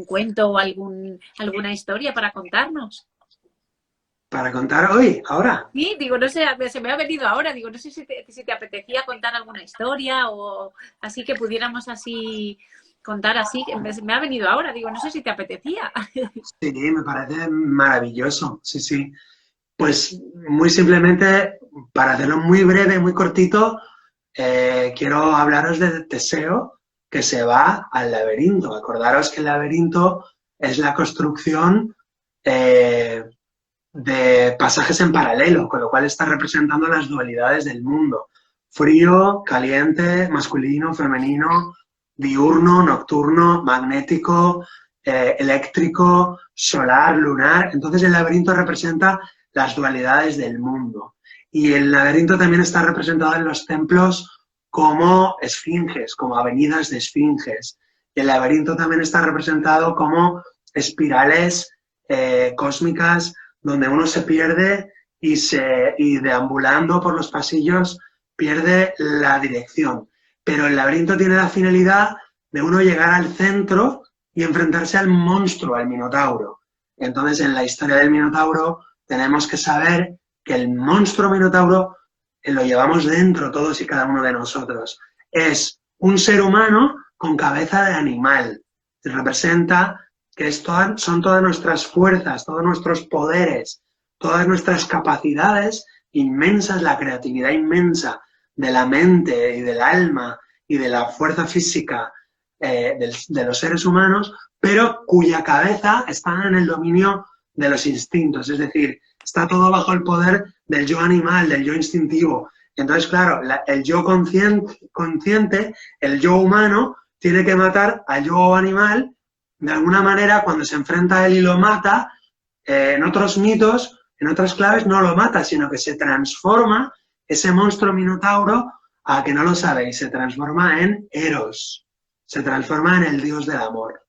cuento o alguna historia para contarnos. Para contar hoy, ahora. Sí, digo, no sé, se me ha venido ahora, digo, no sé si te apetecía contar alguna historia o así que pudiéramos así contar así, me ha venido ahora, digo, no sé si te apetecía. Sí, me parece maravilloso, sí, sí. Pues muy simplemente, para hacerlo muy breve, muy cortito, quiero hablaros de Teseo que se va al laberinto. Acordaros que el laberinto es la construcción eh, de pasajes en paralelo, con lo cual está representando las dualidades del mundo. Frío, caliente, masculino, femenino, diurno, nocturno, magnético, eléctrico, solar, lunar. Entonces el laberinto representa las dualidades del mundo. Y el laberinto también está representado en los templos como esfinges, como avenidas de esfinges. Y el laberinto también está representado como espirales cósmicas donde uno se pierde y deambulando por los pasillos pierde la dirección. Pero el laberinto tiene la finalidad de uno llegar al centro y enfrentarse al monstruo, al Minotauro. Entonces, en la historia del Minotauro tenemos que saber que el monstruo Minotauro lo llevamos dentro todos y cada uno de nosotros. Es un ser humano con cabeza de animal. Representa que son todas nuestras fuerzas, todos nuestros poderes, todas nuestras capacidades inmensas, la creatividad inmensa de la mente y del alma y de la fuerza física de los seres humanos, pero cuya cabeza está en el dominio de los instintos, es decir, está todo bajo el poder del yo animal, del yo instintivo. Entonces, claro, el yo consciente, el yo humano, tiene que matar al yo animal. De alguna manera, cuando se enfrenta a él y lo mata, en otros mitos, en otras claves, no lo mata, sino que se transforma ese monstruo minotauro, a que no lo sabéis, se transforma en Eros, se transforma en el dios del amor.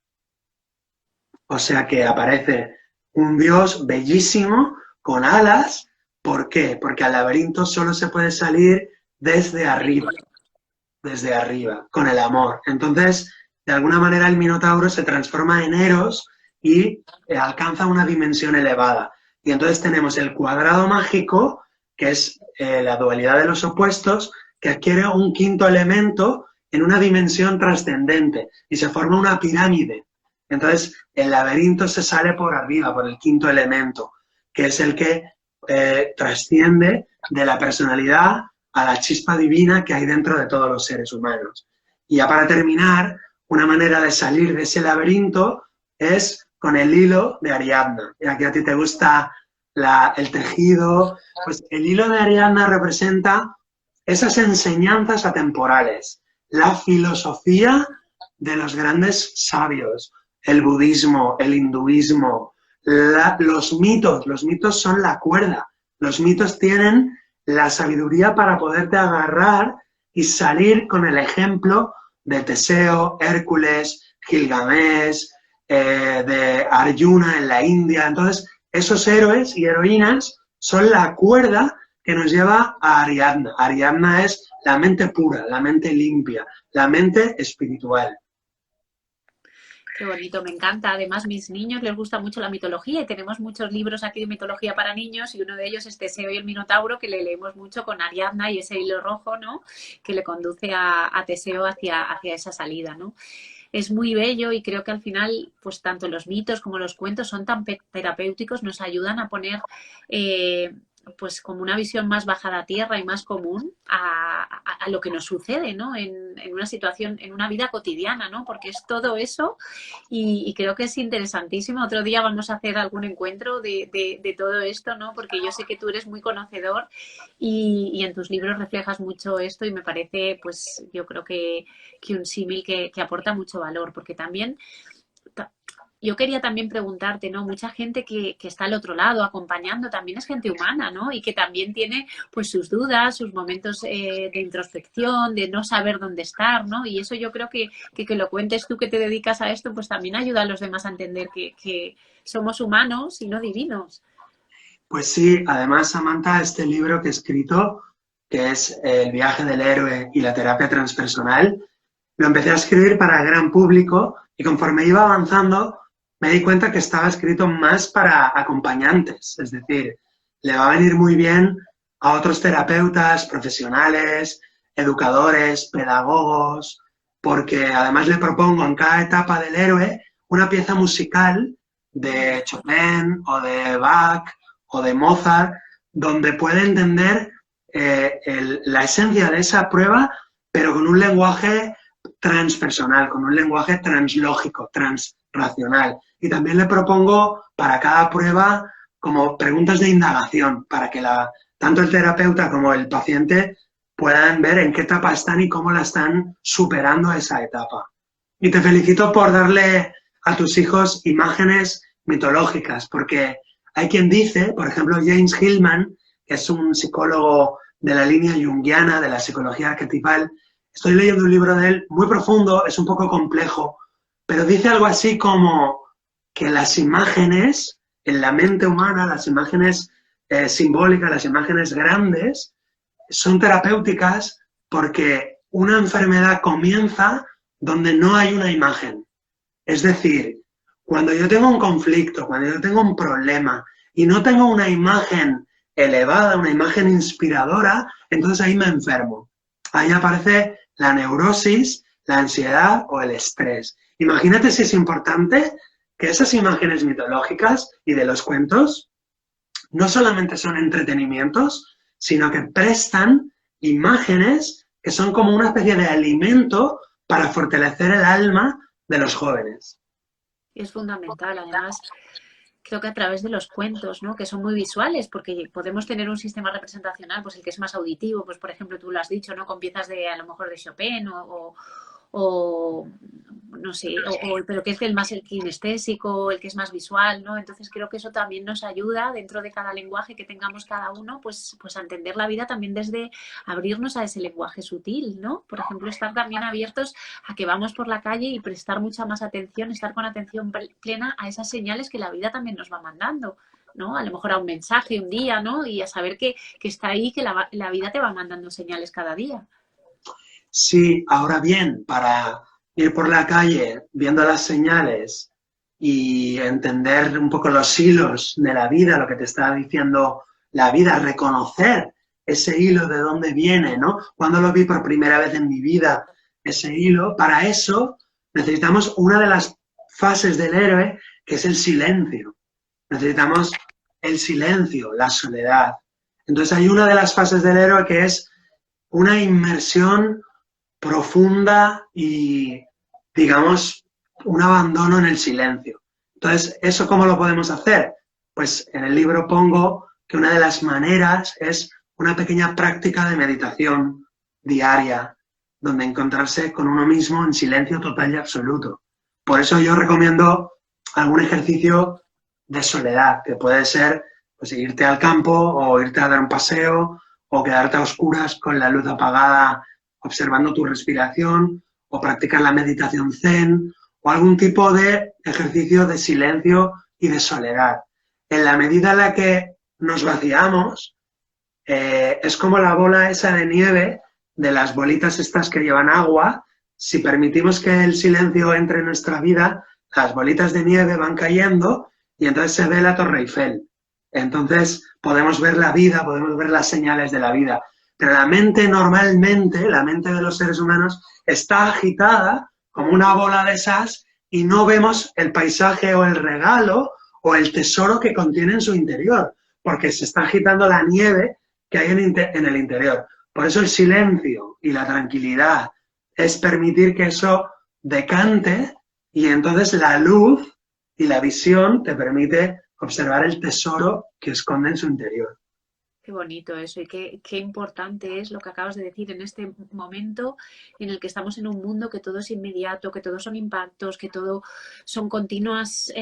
O sea que aparece un dios bellísimo, con alas. ¿Por qué? Porque al laberinto solo se puede salir desde arriba, con el amor. Entonces, de alguna manera el Minotauro se transforma en Eros y alcanza una dimensión elevada. Y entonces tenemos el cuadrado mágico, que es la dualidad de los opuestos, que adquiere un quinto elemento en una dimensión trascendente y se forma una pirámide. Entonces, el laberinto se sale por arriba, por el quinto elemento, que es el que trasciende de la personalidad a la chispa divina que hay dentro de todos los seres humanos. Y ya para terminar, una manera de salir de ese laberinto es con el hilo de Ariadna. Ya que a ti te gusta el tejido, pues el hilo de Ariadna representa esas enseñanzas atemporales, la filosofía de los grandes sabios, el budismo, el hinduismo, los mitos son la cuerda, los mitos tienen la sabiduría para poderte agarrar y salir con el ejemplo de Teseo, Hércules, Gilgamesh, de Arjuna en la India. Entonces, esos héroes y heroínas son la cuerda que nos lleva a Ariadna. Ariadna es la mente pura, la mente limpia, la mente espiritual. Qué bonito, me encanta. Además, mis niños les gusta mucho la mitología y tenemos muchos libros aquí de mitología para niños y uno de ellos es Teseo y el Minotauro, que le leemos mucho con Ariadna y ese hilo rojo, ¿no? Que le conduce a Teseo hacia esa salida, ¿no? Es muy bello y creo que al final, pues tanto los mitos como los cuentos son tan terapéuticos, nos ayudan a poner pues como una visión más bajada a tierra y más común a lo que nos sucede, ¿no? En una situación, en una vida cotidiana, ¿no? Porque es todo eso y creo que es interesantísimo. Otro día vamos a hacer algún encuentro de todo esto, ¿no? Porque yo sé que tú eres muy conocedor y en tus libros reflejas mucho esto y me parece, pues yo creo que un símil que aporta mucho valor, porque también yo quería también preguntarte, ¿no? Mucha gente que está al otro lado acompañando también es gente humana, ¿no? Y que también tiene pues sus dudas, sus momentos de introspección, de no saber dónde estar, ¿no? Y eso yo creo que lo cuentes tú que te dedicas a esto, pues también ayuda a los demás a entender que somos humanos y no divinos. Pues sí, además, Samantha, este libro que he escrito, que es El viaje del héroe y la terapia transpersonal, lo empecé a escribir para el gran público y conforme iba avanzando me di cuenta que estaba escrito más para acompañantes, es decir, le va a venir muy bien a otros terapeutas, profesionales, educadores, pedagogos, porque además le propongo en cada etapa del héroe una pieza musical de Chopin o de Bach o de Mozart, donde puede entender la esencia de esa prueba, pero con un lenguaje transpersonal, con un lenguaje translógico, transracional. Y también le propongo para cada prueba como preguntas de indagación, para que tanto el terapeuta como el paciente puedan ver en qué etapa están y cómo la están superando esa etapa. Y te felicito por darle a tus hijos imágenes mitológicas, porque hay quien dice, por ejemplo, James Hillman, que es un psicólogo de la línea junguiana, de la psicología arquetipal. Estoy leyendo un libro de él muy profundo, es un poco complejo, pero dice algo así como que las imágenes en la mente humana, las imágenes simbólicas, las imágenes grandes, son terapéuticas porque una enfermedad comienza donde no hay una imagen. Es decir, cuando yo tengo un conflicto, cuando yo tengo un problema y no tengo una imagen elevada, una imagen inspiradora, entonces ahí me enfermo. Ahí aparece la neurosis, la ansiedad o el estrés. Imagínate si es importante que esas imágenes mitológicas y de los cuentos no solamente son entretenimientos, sino que prestan imágenes que son como una especie de alimento para fortalecer el alma de los jóvenes. Es fundamental, además, creo que a través de los cuentos, ¿no? Que son muy visuales, porque podemos tener un sistema representacional, pues el que es más auditivo, pues por ejemplo tú lo has dicho, ¿no? Con piezas de a lo mejor de Chopin o no sé, pero que es el más el kinestésico, el que es más visual, ¿no? Entonces creo que eso también nos ayuda dentro de cada lenguaje que tengamos cada uno, pues a entender la vida también desde abrirnos a ese lenguaje sutil, ¿no? Por ejemplo, estar también abiertos a que vamos por la calle y prestar mucha más atención, estar con atención plena a esas señales que la vida también nos va mandando, ¿no? A lo mejor a un mensaje un día, ¿no? Y a saber que está ahí, que la vida te va mandando señales cada día. Sí, ahora bien, para ir por la calle viendo las señales y entender un poco los hilos de la vida, lo que te está diciendo la vida, reconocer ese hilo de dónde viene, ¿no? Cuando lo vi por primera vez en mi vida, ese hilo, para eso necesitamos una de las fases del héroe, que es el silencio. Necesitamos el silencio, la soledad. Entonces hay una de las fases del héroe que es una inmersión profunda y, digamos, un abandono en el silencio. Entonces, ¿eso cómo lo podemos hacer? Pues en el libro pongo que una de las maneras es una pequeña práctica de meditación diaria, donde encontrarse con uno mismo en silencio total y absoluto. Por eso yo recomiendo algún ejercicio de soledad, que puede ser pues, irte al campo o irte a dar un paseo o quedarte a oscuras con la luz apagada observando tu respiración o practicar la meditación zen o algún tipo de ejercicio de silencio y de soledad. En la medida en la que nos vaciamos, es como la bola esa de nieve de las bolitas estas que llevan agua. Si permitimos que el silencio entre en nuestra vida, las bolitas de nieve van cayendo y entonces se ve la Torre Eiffel. Entonces podemos ver la vida, podemos ver las señales de la vida. Pero la mente normalmente, la mente de los seres humanos, está agitada como una bola de esas y no vemos el paisaje o el regalo o el tesoro que contiene en su interior. porque se está agitando la nieve que hay en el interior. Por eso el silencio y la tranquilidad es permitir que eso decante y entonces la luz y la visión te permite observar el tesoro que esconde en su interior. Qué bonito eso y qué importante es lo que acabas de decir en este momento en el que estamos en un mundo que todo es inmediato, que todo son impactos, que todo son continuas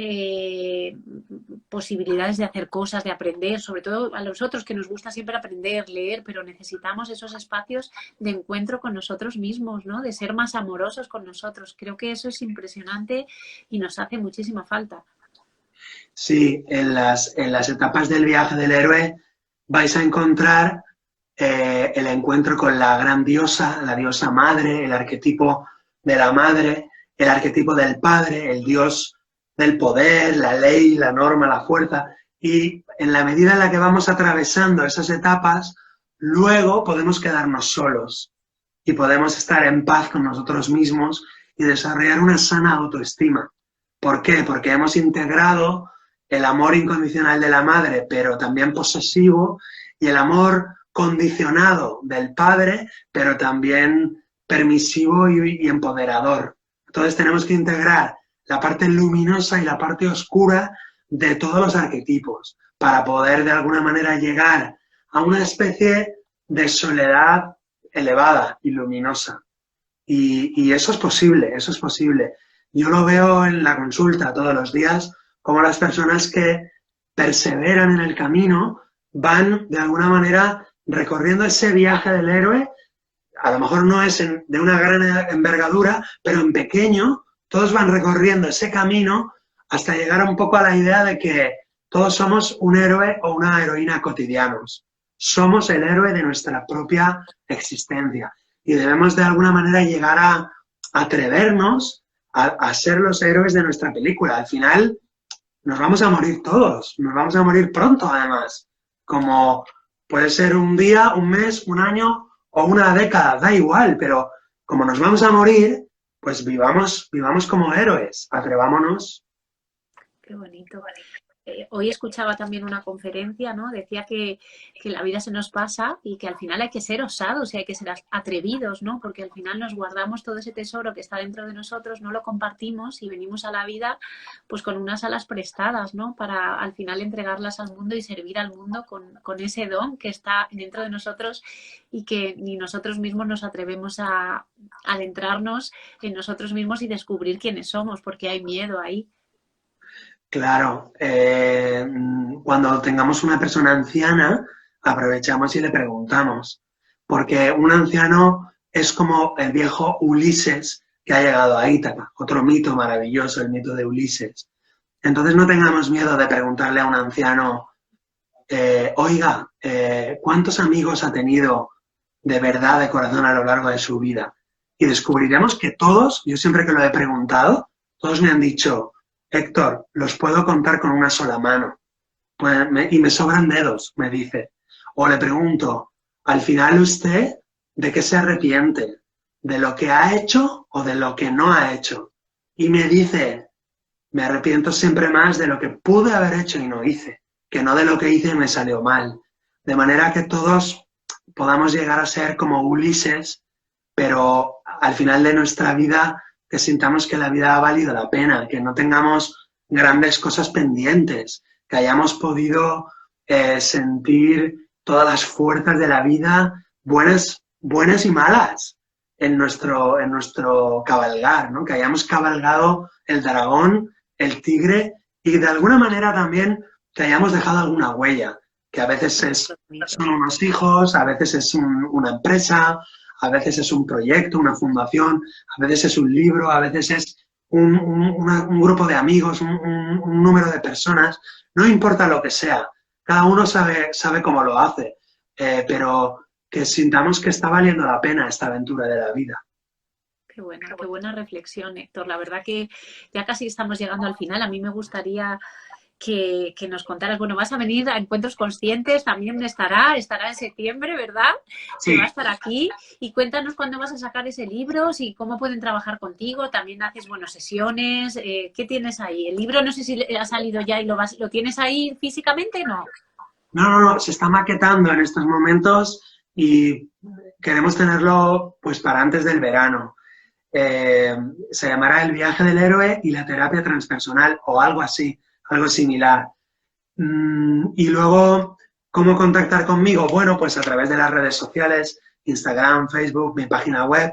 posibilidades de hacer cosas, de aprender, sobre todo a nosotros que nos gusta siempre aprender, leer, pero necesitamos esos espacios de encuentro con nosotros mismos, ¿no? De ser más amorosos con nosotros. Creo que eso es impresionante y nos hace muchísima falta. Sí, en las etapas del viaje del héroe vais a encontrar el encuentro con la gran diosa, la diosa madre, el arquetipo de la madre, el arquetipo del padre, el dios del poder, la ley, la norma, la fuerza. Y en la medida en la que vamos atravesando esas etapas, luego podemos quedarnos solos y podemos estar en paz con nosotros mismos y desarrollar una sana autoestima. ¿Por qué? Porque hemos integrado el amor incondicional de la madre, pero también posesivo, y el amor condicionado del padre, pero también permisivo y empoderador. Entonces tenemos que integrar la parte luminosa y la parte oscura de todos los arquetipos para poder de alguna manera llegar a una especie de soledad elevada y luminosa. Y eso es posible, eso es posible. Yo lo veo en la consulta todos los días, como las personas que perseveran en el camino van de alguna manera recorriendo ese viaje del héroe. A lo mejor no es de una gran envergadura, pero en pequeño todos van recorriendo ese camino hasta llegar un poco a la idea de que todos somos un héroe o una heroína cotidianos. Somos el héroe de nuestra propia existencia y debemos de alguna manera llegar a atrevernos a ser los héroes de nuestra película. Al final nos vamos a morir todos, nos vamos a morir pronto además, como puede ser un día, un mes, un año o una década, da igual, pero como nos vamos a morir, pues vivamos como héroes, atrevámonos. Qué bonito. Hoy escuchaba también una conferencia, ¿no? Decía que la vida se nos pasa y que al final hay que ser osados y hay que ser atrevidos, ¿no? Porque al final nos guardamos todo ese tesoro que está dentro de nosotros, no lo compartimos y venimos a la vida pues con unas alas prestadas, ¿no? Para al final entregarlas al mundo y servir al mundo con ese don que está dentro de nosotros y que ni nosotros mismos nos atrevemos a adentrarnos en nosotros mismos y descubrir quiénes somos, porque hay miedo ahí. Claro, cuando tengamos una persona anciana, aprovechamos y le preguntamos, porque un anciano es como el viejo Ulises que ha llegado a Ítaca, otro mito maravilloso, el mito de Ulises. Entonces no tengamos miedo de preguntarle a un anciano, oiga, ¿cuántos amigos ha tenido de verdad, de corazón a lo largo de su vida? Y descubriremos que todos, yo siempre que lo he preguntado, todos me han dicho, Héctor, los puedo contar con una sola mano. Pues y me sobran dedos, me dice. O le pregunto, al final usted, ¿de qué se arrepiente? ¿De lo que ha hecho o de lo que no ha hecho? Y me dice, me arrepiento siempre más de lo que pude haber hecho y no hice, que no de lo que hice y me salió mal. De manera que todos podamos llegar a ser como Ulises, pero al final de nuestra vida que sintamos que la vida ha valido la pena, que no tengamos grandes cosas pendientes, que hayamos podido sentir todas las fuerzas de la vida, buenas y malas, en nuestro cabalgar, ¿no? Que hayamos cabalgado el dragón, el tigre y de alguna manera también que hayamos dejado alguna huella, que a veces son unos hijos, a veces es una empresa, a veces es un proyecto, una fundación, a veces es un libro, a veces es un grupo de amigos, un número de personas, no importa lo que sea, cada uno sabe cómo lo hace, pero que sintamos que está valiendo la pena esta aventura de la vida. Qué buena reflexión, Héctor. La verdad que ya casi estamos llegando al final. A mí me gustaría que nos contaras, bueno, vas a venir a Encuentros Conscientes, también estará en septiembre, ¿verdad? Sí. Que va a estar aquí y cuéntanos cuándo vas a sacar ese libro, y cómo pueden trabajar contigo, también haces, bueno, sesiones, ¿qué tienes ahí? El libro no sé si ha salido ya y lo tienes ahí físicamente, ¿no? no, se está maquetando en estos momentos y queremos tenerlo pues para antes del verano. Se llamará El viaje del héroe y la terapia transpersonal o algo así, algo similar. Y luego, ¿cómo contactar conmigo? Bueno, pues a través de las redes sociales, Instagram, Facebook, mi página web,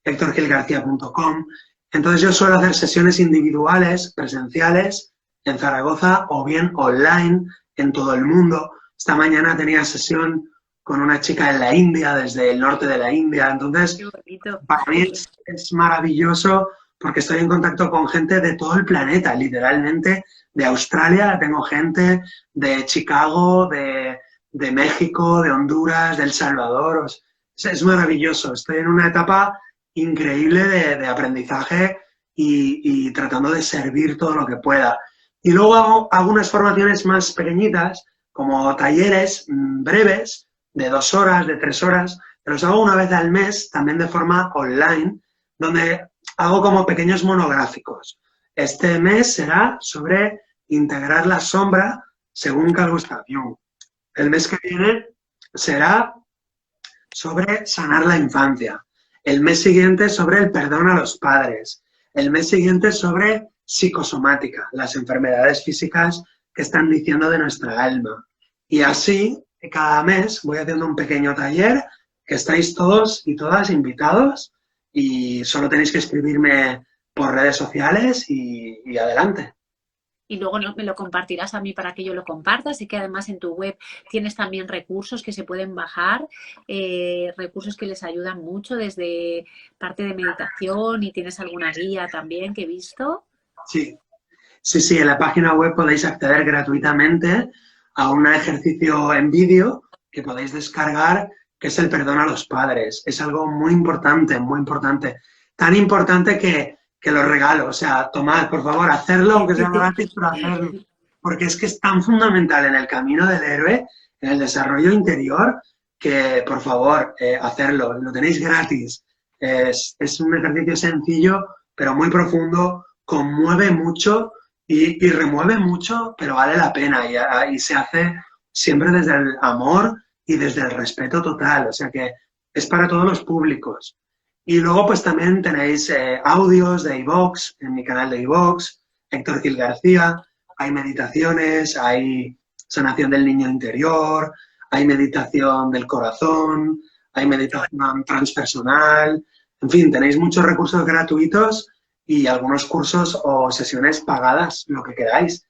hectorgilgarcia.com. Entonces yo suelo hacer sesiones individuales, presenciales, en Zaragoza o bien online en todo el mundo. Esta mañana tenía sesión con una chica en la India, desde el norte de la India. Entonces, Qué bonito. para mí es maravilloso porque estoy en contacto con gente de todo el planeta, literalmente. De Australia tengo gente, de Chicago, de México, de Honduras, de El Salvador. Es maravilloso. Estoy en una etapa increíble de aprendizaje y tratando de servir todo lo que pueda. Y luego hago unas formaciones más pequeñitas, como talleres breves, de 2 horas, de 3 horas, los hago una vez al mes, también de forma online, donde hago como pequeños monográficos. Este mes será sobre integrar la sombra según Carl Gustav Jung. El mes que viene será sobre sanar la infancia. El mes siguiente sobre el perdón a los padres. El mes siguiente sobre psicosomática, las enfermedades físicas que están diciendo de nuestra alma. Y así, cada mes voy haciendo un pequeño taller que estáis todos y todas invitados y solo tenéis que escribirme por redes sociales y adelante. Y luego me lo compartirás a mí para que yo lo comparta. Así que además en tu web tienes también recursos que se pueden bajar, recursos que les ayudan mucho desde parte de meditación y tienes alguna guía también que he visto. Sí, sí, en la página web podéis acceder gratuitamente a un ejercicio en vídeo que podéis descargar, que es el perdón a los padres. Es algo muy importante, muy importante. Tan importante que lo regalo. O sea, tomad, por favor, hacerlo, aunque sea gratis, pero hacerlo. Porque es que es tan fundamental en el camino del héroe, en el desarrollo interior, que, por favor, hacerlo. Lo tenéis gratis. Es un ejercicio sencillo, pero muy profundo, conmueve mucho y remueve mucho, pero vale la pena y se hace siempre desde el amor y desde el respeto total, o sea que es para todos los públicos. Y luego pues también tenéis audios de iVoox, en mi canal de iVoox, Héctor Gil García, hay meditaciones, hay sanación del niño interior, hay meditación del corazón, hay meditación transpersonal, en fin, tenéis muchos recursos gratuitos y algunos cursos o sesiones pagadas, lo que queráis.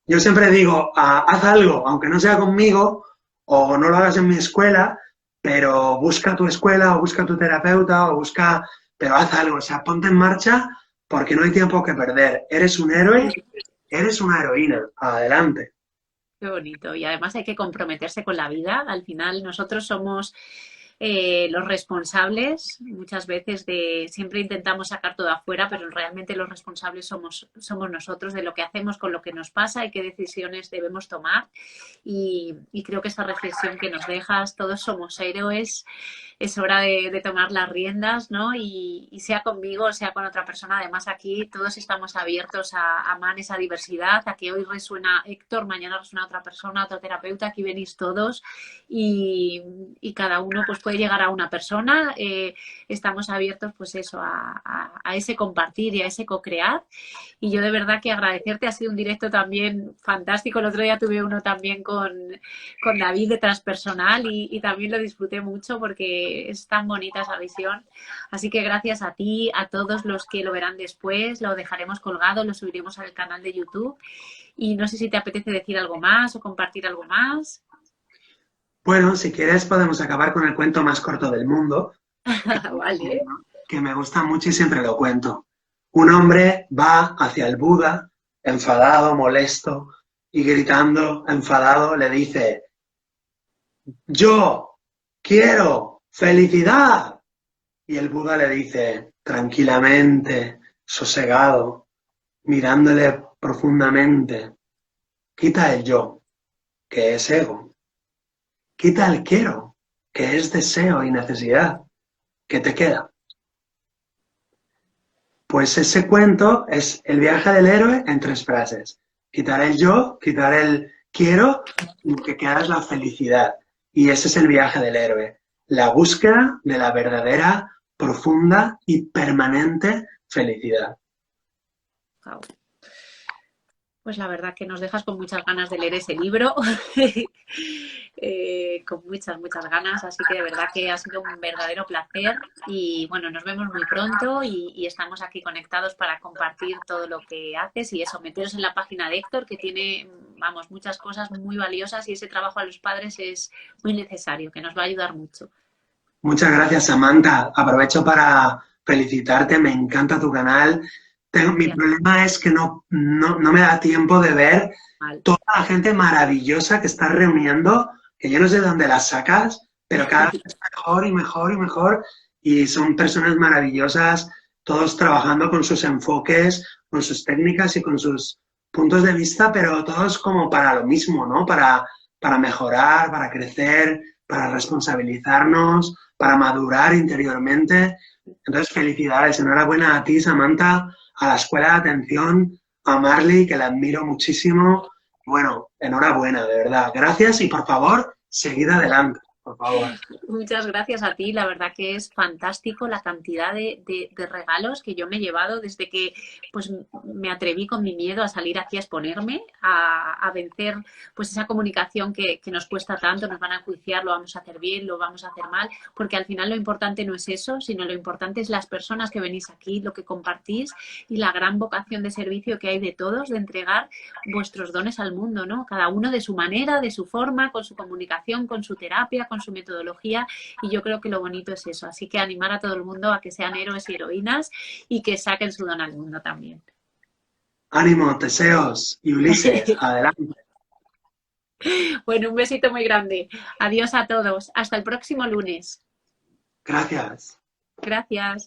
Yo siempre digo, haz algo, aunque no sea conmigo o no lo hagas en mi escuela, pero busca tu escuela o busca tu terapeuta o busca, pero haz algo, o sea, ponte en marcha porque no hay tiempo que perder. Eres un héroe, eres una heroína, adelante. Qué bonito. Y además hay que comprometerse con la vida. Al final nosotros somos los responsables muchas veces de, siempre intentamos sacar todo afuera, pero realmente los responsables somos nosotros de lo que hacemos con lo que nos pasa y qué decisiones debemos tomar. Y creo que esta reflexión que nos dejas, todos somos héroes, es hora de tomar las riendas, ¿no? Y sea conmigo, sea con otra persona, además aquí todos estamos abiertos a amar esa diversidad, a que hoy resuena Héctor, mañana resuena otra persona, otro terapeuta, aquí venís todos y cada uno pues puede llegar a una persona, estamos abiertos pues eso, a ese compartir y a ese co-crear. Y yo de verdad que agradecerte, ha sido un directo también fantástico, el otro día tuve uno también con David de Transpersonal y también lo disfruté mucho porque es tan bonita esa visión. Así que gracias a ti, a todos los que lo verán después, lo dejaremos colgado, lo subiremos al canal de YouTube y no sé si te apetece decir algo más o compartir algo más. Bueno, si quieres podemos acabar con el cuento más corto del mundo, Vale. que me gusta mucho y siempre lo cuento. Un hombre va hacia el Buda, enfadado, molesto, y gritando, enfadado, le dice, yo quiero felicidad. Y el Buda le dice, tranquilamente, sosegado, mirándole profundamente, quita el yo, que es ego. Quita el quiero, que es deseo y necesidad. ¿Qué te queda? Pues ese cuento es el viaje del héroe en 3 frases. Quitar el yo, quitar el quiero que quieras la felicidad. Y ese es el viaje del héroe, la búsqueda de la verdadera, profunda y permanente felicidad. Wow. Pues la verdad que nos dejas con muchas ganas de leer ese libro, con muchas, muchas ganas, así que de verdad que ha sido un verdadero placer y bueno, nos vemos muy pronto y estamos aquí conectados para compartir todo lo que haces y eso, meteros en la página de Héctor que tiene, vamos, muchas cosas muy valiosas y ese trabajo a los padres es muy necesario, que nos va a ayudar mucho. Muchas gracias, Samantha. Aprovecho para felicitarte, me encanta tu canal. Mi Gracias. problema es que no me da tiempo de ver Mal. toda la gente maravillosa que estás reuniendo, que yo no sé de dónde las sacas, pero cada vez es mejor y mejor y mejor. Y son personas maravillosas, todos trabajando con sus enfoques, con sus técnicas y con sus puntos de vista, pero todos como para lo mismo, ¿no? Para mejorar, para crecer, para responsabilizarnos, para madurar interiormente. Entonces, felicidades, enhorabuena a ti, Samantha, a la Escuela de Atención, a Marley, que la admiro muchísimo. Bueno, enhorabuena, de verdad. Gracias y por favor, seguid adelante, por favor. Muchas gracias a ti, la verdad que es fantástico la cantidad de regalos que yo me he llevado desde que pues me atreví con mi miedo a salir aquí a exponerme, a vencer pues esa comunicación que nos cuesta tanto, nos van a enjuiciar, lo vamos a hacer bien, lo vamos a hacer mal, porque al final lo importante no es eso, sino lo importante es las personas que venís aquí, lo que compartís y la gran vocación de servicio que hay de todos, de entregar vuestros dones al mundo, ¿no? Cada uno de su manera, de su forma, con su comunicación, con su terapia, con su metodología y yo creo que lo bonito es eso. Así que animar a todo el mundo a que sean héroes y heroínas y que saquen su don al mundo también. Ánimo, Teseos y Ulises, adelante. Bueno, un besito muy grande. Adiós a todos. Hasta el próximo lunes. Gracias. Gracias.